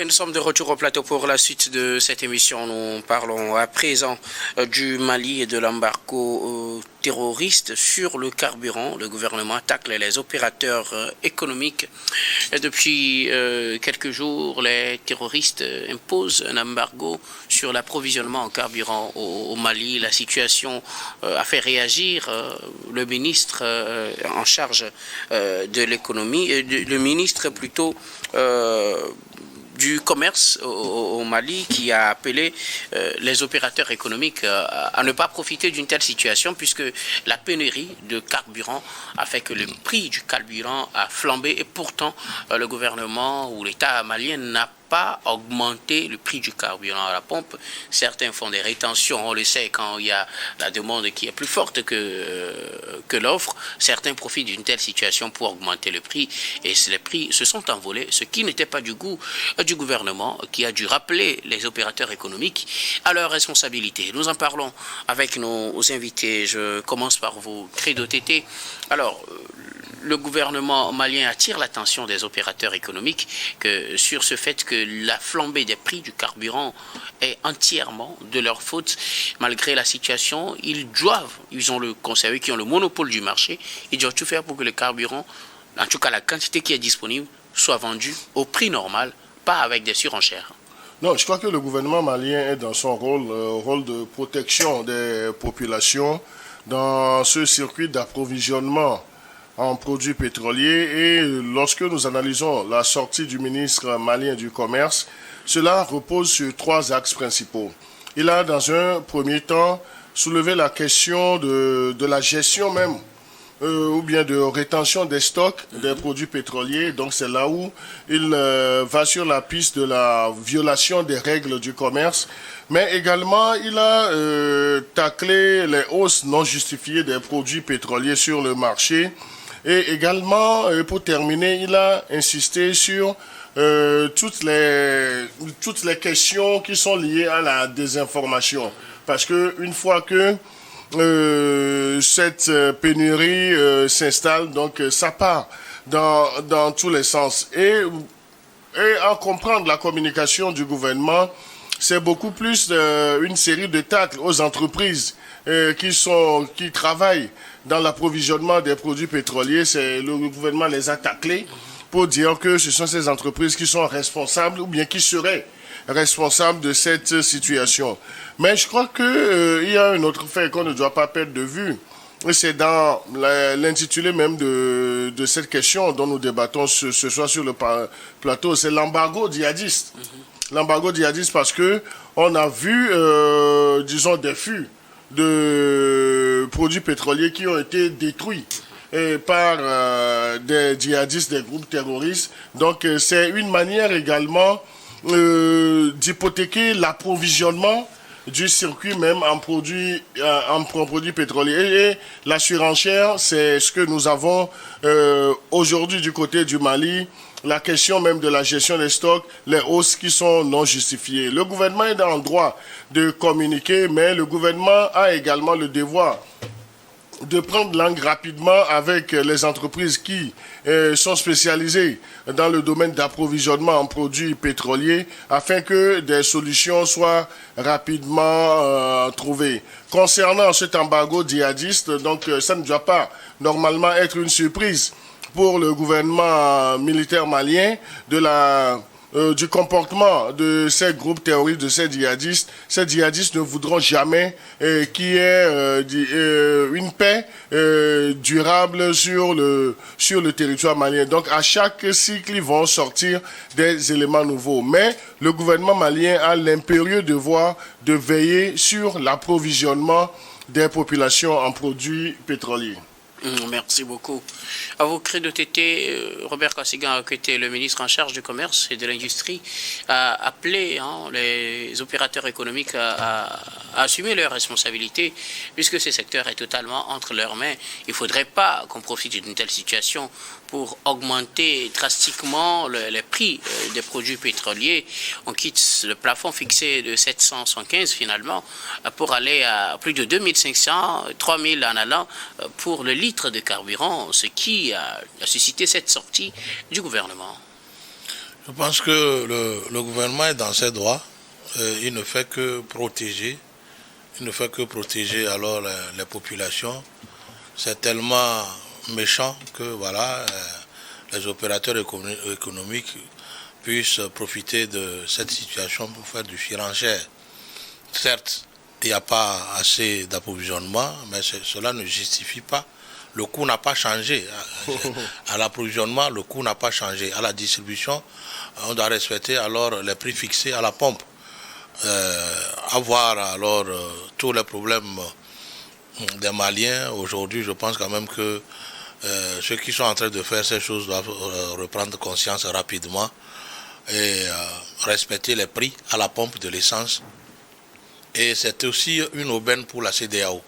Et nous sommes de retour au plateau pour la suite de cette émission. Nous parlons à présent du Mali et de l'embargo terroriste sur le carburant. Le gouvernement attaque les opérateurs économiques. Et depuis quelques jours, les terroristes imposent un embargo sur l'approvisionnement en carburant au Mali. La situation a fait réagir le ministre en charge de l'économie, le ministre plutôt du commerce au Mali, qui a appelé les opérateurs économiques à ne pas profiter d'une telle situation, puisque la pénurie de carburant a fait que le prix du carburant a flambé, et pourtant le gouvernement ou l'État malien n'a pas augmenter le prix du carburant à la pompe. Certains font des rétentions, on le sait, quand il y a la demande qui est plus forte que l'offre. Certains profitent d'une telle situation pour augmenter le prix, et les prix se sont envolés, ce qui n'était pas du goût du gouvernement, qui a dû rappeler les opérateurs économiques à leurs responsabilités. Nous en parlons avec nos invités. Je commence par vous, Credo Tété. Alors, le gouvernement malien attire l'attention des opérateurs économiques sur ce fait que la flambée des prix du carburant est entièrement de leur faute. Malgré la situation, ils ont le conseil, qui ont le monopole du marché, ils doivent tout faire pour que le carburant, en tout cas la quantité qui est disponible, soit vendue au prix normal, pas avec des surenchères. Non, je crois que le gouvernement malien est dans son rôle de protection des populations dans ce circuit d'approvisionnement en produits pétroliers. Et lorsque nous analysons la sortie du ministre malien du Commerce, cela repose sur 3 axes principaux. Il a, dans un premier temps, soulevé la question de la gestion même, ou bien de rétention des stocks des produits pétroliers. Donc c'est là où il va sur la piste de la violation des règles du commerce. Mais également, il a taclé les hausses non justifiées des produits pétroliers sur le marché. Et également, pour terminer, il a insisté sur toutes les questions qui sont liées à la désinformation. Parce que une fois que cette pénurie s'installe, donc ça part dans tous les sens. Et en comprendre la communication du gouvernement, c'est beaucoup plus une série de tacles aux entreprises qui travaillent dans l'approvisionnement des produits pétroliers. Le gouvernement les a taclés pour dire que ce sont ces entreprises qui sont responsables, ou bien qui seraient responsables de cette situation. Mais je crois qu'il y a un autre fait qu'on ne doit pas perdre de vue. C'est dans l'intitulé même de cette question dont nous débattons ce soir sur le plateau, c'est l'embargo djihadiste. L'embargo djihadiste, parce que on a vu, disons, des fûts de produits pétroliers qui ont été détruits par des djihadistes, des groupes terroristes. Donc c'est une manière également d'hypothéquer l'approvisionnement du circuit même en produits pétroliers. Et la surenchère, c'est ce que nous avons aujourd'hui du côté du Mali. La question même de la gestion des stocks, les hausses qui sont non justifiées. Le gouvernement est dans le droit de communiquer, mais le gouvernement a également le devoir de prendre langue rapidement avec les entreprises qui sont spécialisées dans le domaine d'approvisionnement en produits pétroliers, afin que des solutions soient rapidement trouvées. Concernant cet embargo djihadiste, donc ça ne doit pas normalement être une surprise pour le gouvernement militaire malien du comportement de ces groupes terroristes, de ces djihadistes. Ces djihadistes ne voudront jamais qu'il y ait une paix durable sur le territoire malien. Donc à chaque cycle, ils vont sortir des éléments nouveaux. Mais le gouvernement malien a l'impérieux devoir de veiller sur l'approvisionnement des populations en produits pétroliers. Merci beaucoup. À vous, Credo Tété, Robert Kassigan, qui était le ministre en charge du commerce et de l'industrie, a appelé les opérateurs économiques à assumer leurs responsabilités, puisque ce secteur est totalement entre leurs mains. Il ne faudrait pas qu'on profite d'une telle situation pour augmenter drastiquement les prix des produits pétroliers. On quitte le plafond fixé de 775 finalement pour aller à plus de 2500, 3000 en allant pour le litre de carburant, ce qui a suscité cette sortie du gouvernement. Je pense que le gouvernement est dans ses droits. Il ne fait que protéger. Il ne fait que protéger alors les populations. C'est tellement méchant que voilà, les opérateurs économiques puissent profiter de cette situation pour faire du surenchère. Certes, il n'y a pas assez d'approvisionnement, mais cela ne justifie pas. Le coût n'a pas changé. À l'approvisionnement, le coût n'a pas changé. À la distribution, on doit respecter alors les prix fixés à la pompe. Avoir alors tous les problèmes des Maliens, aujourd'hui, je pense quand même que ceux qui sont en train de faire ces choses doivent reprendre conscience rapidement et respecter les prix à la pompe de l'essence. Et c'est aussi une aubaine pour la CEDEAO.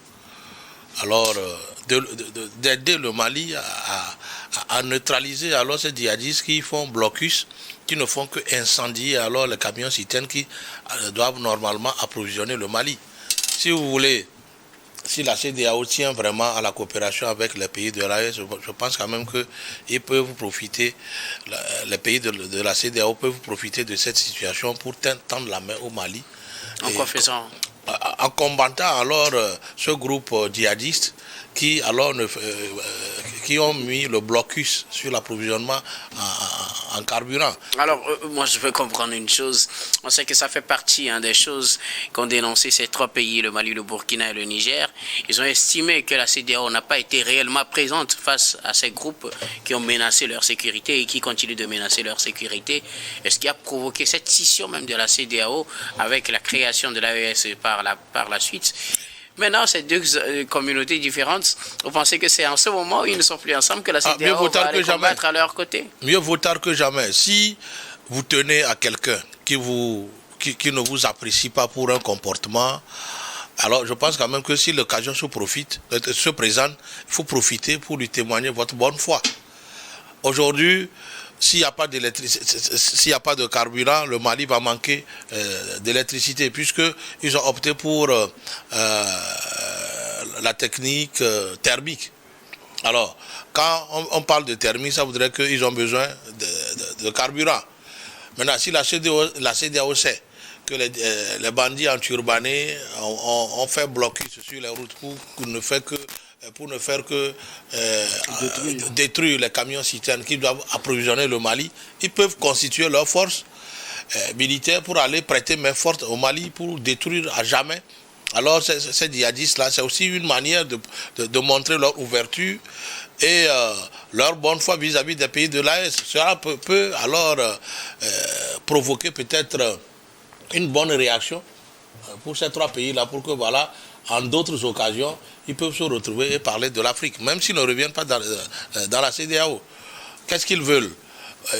Alors, d'aider le Mali à neutraliser alors ces djihadistes qui font blocus, qui ne font que incendier alors les camions citernes qui doivent normalement approvisionner le Mali. Si vous voulez, si la CEDEAO tient vraiment à la coopération avec les pays de l'AES, je pense quand même qu'ils peuvent profiter, les pays de la CEDEAO peuvent profiter de cette situation pour tendre la main au Mali. En quoi faisant? En combattant alors ce groupe djihadiste qui alors qui ont mis le blocus sur l'approvisionnement en carburant. Alors, moi, je veux comprendre une chose. On sait que ça fait partie des choses qu'ont dénoncé ces trois pays, le Mali, le Burkina et le Niger. Ils ont estimé que la CEDEAO n'a pas été réellement présente face à ces groupes qui ont menacé leur sécurité et qui continuent de menacer leur sécurité. Et ce qui a provoqué cette scission même de la CEDEAO avec la création de l'AES par la suite. Maintenant, ces deux communautés différentes, vous pensez que c'est en ce moment où ils ne sont plus ensemble que la CEDEAO va les combattre à leur côté? Mieux vaut tard que jamais. Si vous tenez à quelqu'un qui ne vous apprécie pas pour un comportement, alors je pense quand même que si l'occasion se présente, il faut profiter pour lui témoigner votre bonne foi. Aujourd'hui, s'il n'y a pas d'électricité, s'il n'y a pas de carburant, le Mali va manquer d'électricité, puisqu'ils ont opté pour la technique thermique. Alors, quand on parle de thermique, ça voudrait qu'ils ont besoin de carburant. Maintenant, si la CEDEAO sait que les bandits enturbanés ont fait blocus sur les routes pour ne faire que détruire les camions citernes qui doivent approvisionner le Mali, ils peuvent constituer leurs forces militaires pour aller prêter main forte au Mali pour détruire à jamais. Alors ces djihadistes-là, c'est aussi une manière de montrer leur ouverture et leur bonne foi vis-à-vis des pays de l'AES. Cela peut alors provoquer peut-être une bonne réaction pour ces trois pays-là, pour que voilà, en d'autres occasions, ils peuvent se retrouver et parler de l'Afrique, même s'ils ne reviennent pas dans la CEDEAO. Qu'est-ce qu'ils veulent?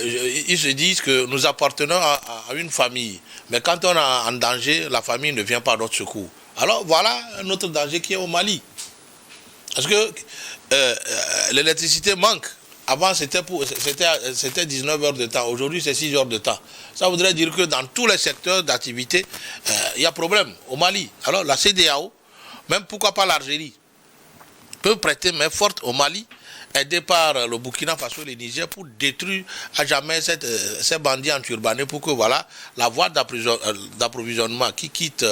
Ils se disent que nous appartenons à une famille, mais quand on est en danger, la famille ne vient pas à notre secours. Alors voilà un autre danger qui est au Mali. Parce que l'électricité manque. Avant, c'était 19 heures de temps. Aujourd'hui, c'est 6 heures de temps. Ça voudrait dire que dans tous les secteurs d'activité, il y a problème au Mali. Alors la CEDEAO, même pourquoi pas l'Algérie, peut prêter main forte au Mali, aidé par le Burkina Faso et le Niger pour détruire à jamais ces bandits enturbanés pour que voilà, la voie d'approvisionnement qui quitte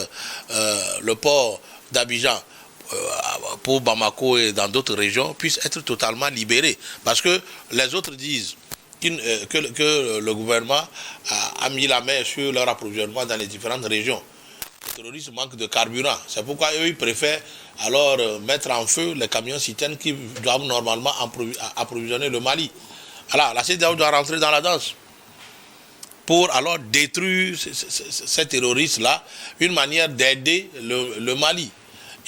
le port d'Abidjan pour Bamako et dans d'autres régions puisse être totalement libérée. Parce que les autres disent que le gouvernement a mis la main sur leur approvisionnement dans les différentes régions. Les terroristes manquent de carburant. C'est pourquoi eux, ils préfèrent alors mettre en feu les camions citernes qui doivent normalement approvisionner le Mali. Alors, la CEDEAO doit rentrer dans la danse pour alors détruire ces terroristes-là, une manière d'aider le Mali.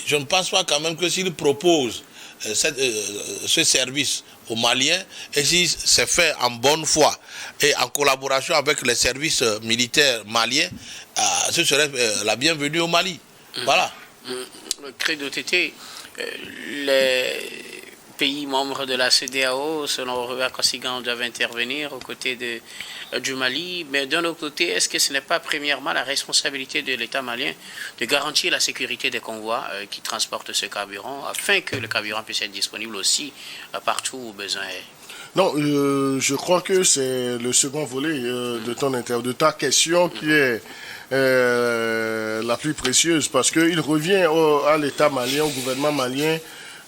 Je ne pense pas quand même que s'ils proposent ce service aux Maliens, et si c'est fait en bonne foi et en collaboration avec les services militaires maliens, ce serait la bienvenue au Mali. Voilà. Credo Tété, les pays membres de la CEDEAO, selon Robert Kossigan, doivent intervenir aux côtés du Mali. Mais d'un autre côté, est-ce que ce n'est pas premièrement la responsabilité de l'État malien de garantir la sécurité des convois qui transportent ce carburant, afin que le carburant puisse être disponible aussi partout où besoin est? Non, je crois que c'est le second volet de ta question qui est la plus précieuse, parce qu'il revient à l'État malien, au gouvernement malien,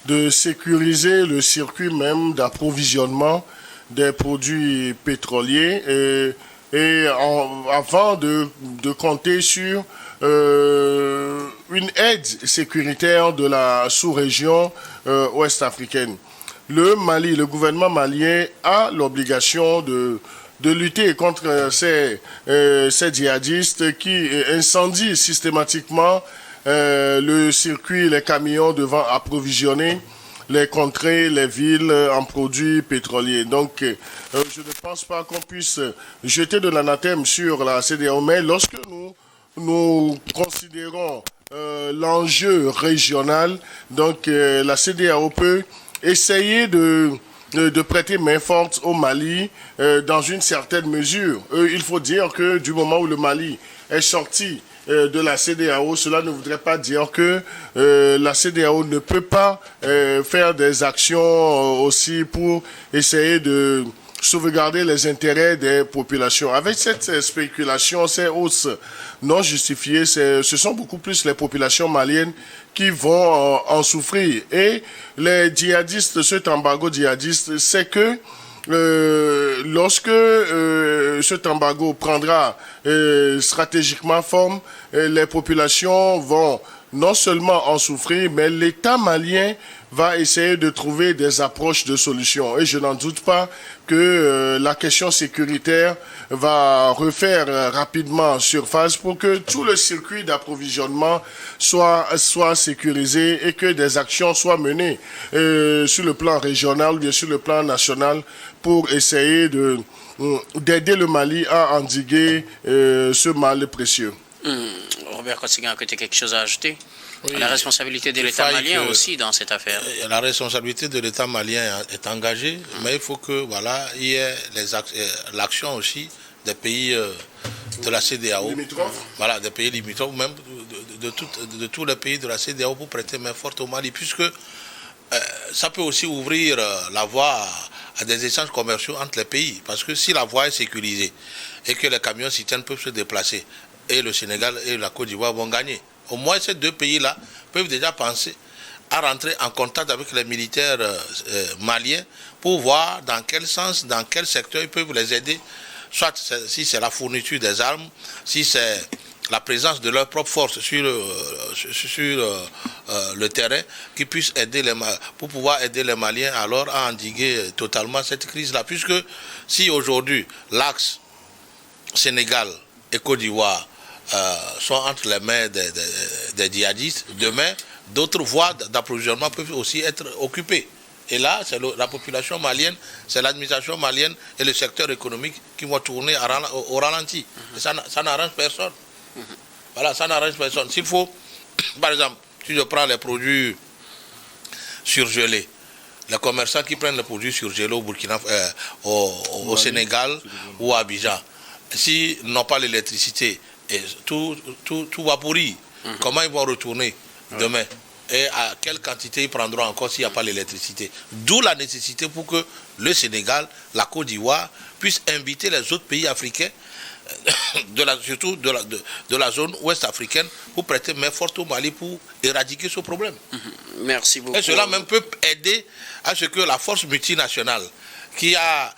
de sécuriser le circuit même d'approvisionnement des produits pétroliers avant de compter sur une aide sécuritaire de la sous-région ouest africaine. Le Mali, le gouvernement malien a l'obligation de lutter contre ces djihadistes qui incendient systématiquement le circuit, les camions devant approvisionner les contrées, les villes en produits pétroliers. Donc, je ne pense pas qu'on puisse jeter de l'anathème sur la CEDEAO, mais lorsque nous considérons l'enjeu régional, donc la CEDEAO peut essayer de prêter main forte au Mali dans une certaine mesure. Il faut dire que du moment où le Mali est sorti de la CEDEAO, cela ne voudrait pas dire que la CEDEAO ne peut pas faire des actions aussi pour essayer de sauvegarder les intérêts des populations. Avec cette spéculation, ces hausses non justifiées, ce sont beaucoup plus les populations maliennes qui vont en souffrir. Et les djihadistes, cet embargo djihadiste, c'est que lorsque cet embargo prendra stratégiquement forme, les populations vont non seulement en souffrir, mais l'État malien va essayer de trouver des approches de solutions. Et je n'en doute pas que la question sécuritaire va refaire rapidement surface pour que tout le circuit d'approvisionnement soit sécurisé et que des actions soient menées sur le plan régional ou bien sur le plan national pour essayer d'aider le Mali à endiguer ce mal précieux. Robert Kossigan, que tu as quelque chose à ajouter? Oui, la responsabilité de l'État malien aussi dans cette affaire. La responsabilité de l'État malien est engagée, mais il faut que il y ait l'action aussi des pays de la CEDEAO, des pays limitrophes, même de tous les pays de la CEDEAO pour prêter main forte au Mali, puisque ça peut aussi ouvrir la voie à des échanges commerciaux entre les pays, parce que si la voie est sécurisée et que les camions citernes peuvent se déplacer, et le Sénégal et la Côte d'Ivoire vont gagner. Au moins, ces deux pays-là peuvent déjà penser à rentrer en contact avec les militaires maliens pour voir dans quel sens, dans quel secteur ils peuvent les aider, soit si c'est la fourniture des armes, si c'est la présence de leurs propres forces sur le terrain, qui puissent aider pour pouvoir aider les Maliens alors à endiguer totalement cette crise-là. Puisque si aujourd'hui, l'axe Sénégal et Côte d'Ivoire sont entre les mains des djihadistes, demain, d'autres voies d'approvisionnement peuvent aussi être occupées. Et là, c'est la population malienne, c'est l'administration malienne et le secteur économique qui vont tourner au ralenti. Et ça n'arrange personne. Voilà, ça n'arrange personne. S'il faut, par exemple, si je prends les produits surgelés, les commerçants qui prennent les produits surgelés au Burkina, au Sénégal ou à Abidjan, s'ils n'ont pas l'électricité, et tout va pourrir. Comment ils vont retourner demain? Et à quelle quantité ils prendront encore s'il n'y a pas l'électricité? D'où la nécessité pour que le Sénégal, la Côte d'Ivoire, puissent inviter les autres pays africains, surtout de la zone ouest africaine, pour prêter main forte au Mali pour éradiquer ce problème. Merci beaucoup. Et cela même peut aider à ce que la force multinationale qui a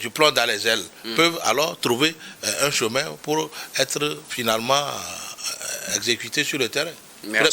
du plomb dans les ailes, peuvent alors trouver un chemin pour être finalement exécuté sur le terrain.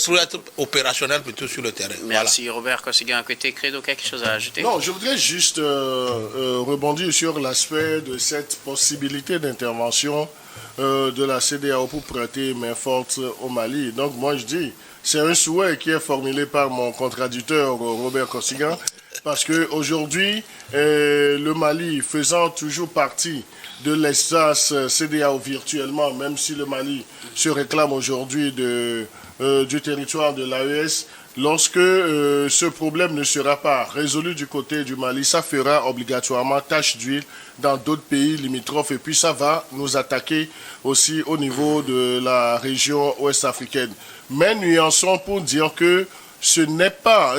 Pour être opérationnel plutôt sur le terrain. Merci. Voilà. Robert Kossigan, à côté, Credo, quelque chose à ajouter? Non, je voudrais juste rebondir sur l'aspect de cette possibilité d'intervention de la CEDEAO pour prêter main forte au Mali. Donc moi je dis, c'est un souhait qui est formulé par mon contradicteur Robert Kossigan, parce qu'aujourd'hui, le Mali faisant toujours partie de l'espace CEDEAO virtuellement, même si le Mali se réclame aujourd'hui du territoire de l'AES, lorsque ce problème ne sera pas résolu du côté du Mali, ça fera obligatoirement tache d'huile dans d'autres pays limitrophes, et puis ça va nous attaquer aussi au niveau de la région ouest africaine. Mais nuançons pour dire que ce n'est pas,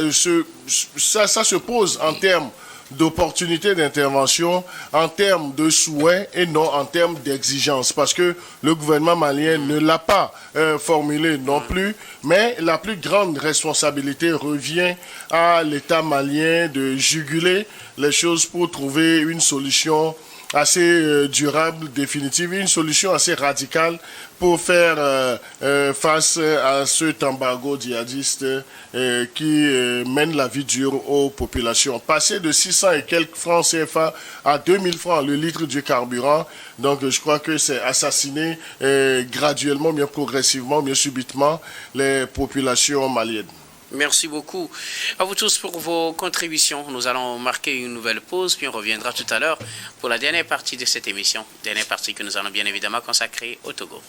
ça se pose en termes d'opportunités d'intervention en termes de souhaits et non en termes d'exigences, parce que le gouvernement malien ne l'a pas formulé non plus, mais la plus grande responsabilité revient à l'État malien de juguler les choses pour trouver une solution assez durable, définitive, une solution assez radicale pour faire face à cet embargo djihadiste qui mène la vie dure aux populations. Passer de 600 et quelques francs CFA à 2000 francs le litre du carburant, donc je crois que c'est assassiner graduellement, bien progressivement, bien subitement les populations maliennes. Merci beaucoup à vous tous pour vos contributions. Nous allons marquer une nouvelle pause, puis on reviendra tout à l'heure pour la dernière partie de cette émission. Dernière partie que nous allons bien évidemment consacrer au Togo.